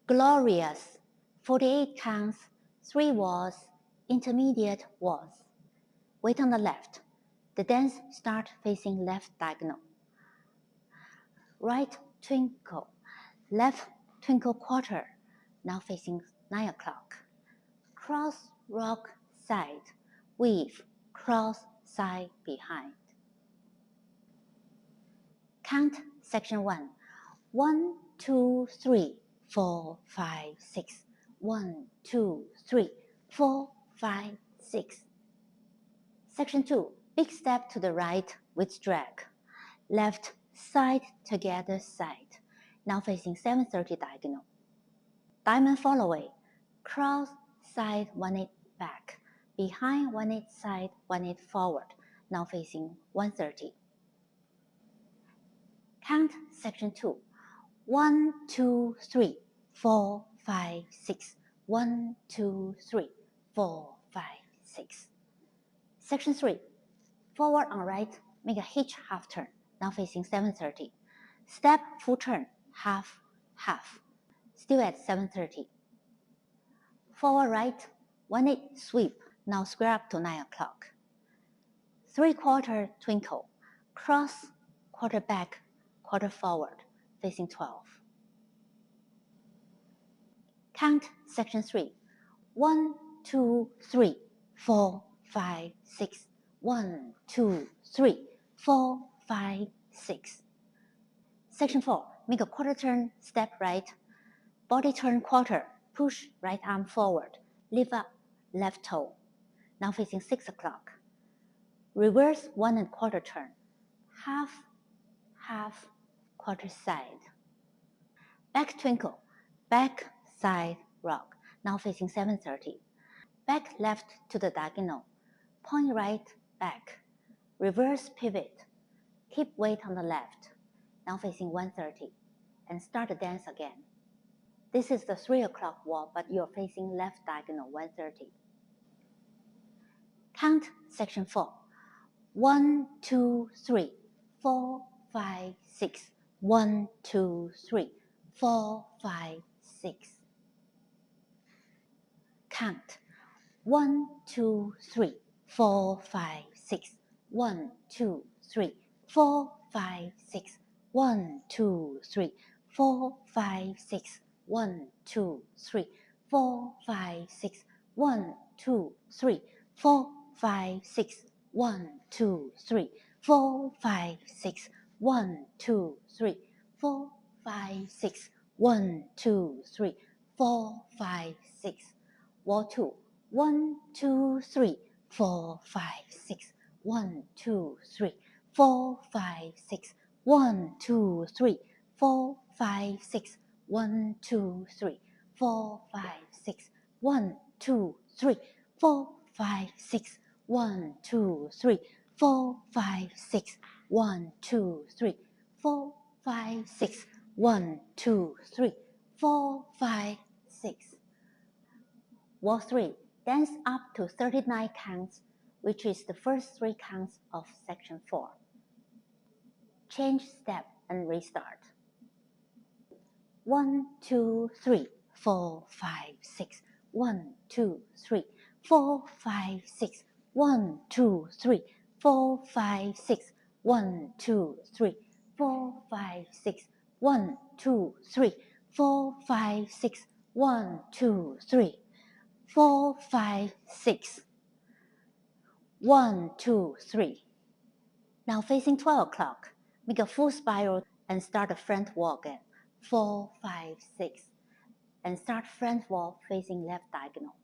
Glorious, 48 counts, 3 walls, intermediate walls. Weight on the left. The dance start facing left diagonal. Right twinkle, left twinkle quarter, now facing 9 o'clock. Cross rock side, weave, cross side behind. Count section 1. 1, 2, 3, 4, 5, 6. 1, 2, 3, 4, 5, 6. Section 2. Big step to the right with drag. Left side together side. Now facing 730 diagonal. Diamond follow-away. Cross side 1/8 back. Behind 1/8 side 1/8 forward. Now facing 130. Count section 2. 1, 2, 3, 4, 5, 6. 1, 2, 3, 4, 5, 6. Section 3. Forward on right, make a hitch half turn, now facing 730. Step full turn, half, half, still at 730. Forward right, 1/8 sweep, now square up to 9 o'clock. 3/4 twinkle, cross, quarter back, quarter forward, facing 12. Count section 3. 1, 2, 3, 4, 5, 6. 1, 2, 3, 4, 5, 6. Section 4. Make a quarter turn, step right. Body turn quarter, push right arm forward. Lift up left toe. Now facing 6 o'clock. Reverse 1 1/4 turn. Half, half, quarter side. Back twinkle, back side rock. Now facing 730. Back left to the diagonal. Point right back. Reverse pivot. Keep weight on the left. Now facing 130. And start the dance again. This is the 3 o'clock wall, but you're facing left diagonal 130. Count section 4. 1, 2, 3, 4, 5, 6. 1, 2, 3, 4, 5, 6. Count. 1, 2, 3, 4, 5, 6. 1, 2, 3, 4, 5, 6. 1, 2, 3, 4, 5, 6. 1, 2, 3, 4, 5, 6. 1, 2, 3, 4, 5, 6. 1, 2, 3, 4, 5, 6. 1, 2, 3, 4, 5, 6. 1, 2, 3, 4, 5, 6. Wall 2. 1, 2, 3, 4, 5, 6. 1, 2, 3, 4, 5, 6. 1, 2, 3, 4, 5, 6. 1, 2, 3, 4, 5, 6. 1, 2, 3, 4, 5, 6. 1, 2, 3, 4, 5, 6. 1, 2, 3, 4, 5, 6. 1, 2, 3, 4, 5, 6. Wall 3. Dance up to 39 counts, which is the first 3 counts of section 4. Change step and restart. 1, 2, 3, 4, 5, 6. 1, 2, 3, 4, 5, 6. 1, 2, 3, 4, 5, 6. 1, 2, 3, 4, 5, 6. 1, 2, 3, 4, 5, 6. 1, 2, 3, 4, 5, 6. 1, 2, 3. Now facing 12 o'clock, make a full spiral and start the front wall again. 4, 5, 6. And start front wall facing left diagonal.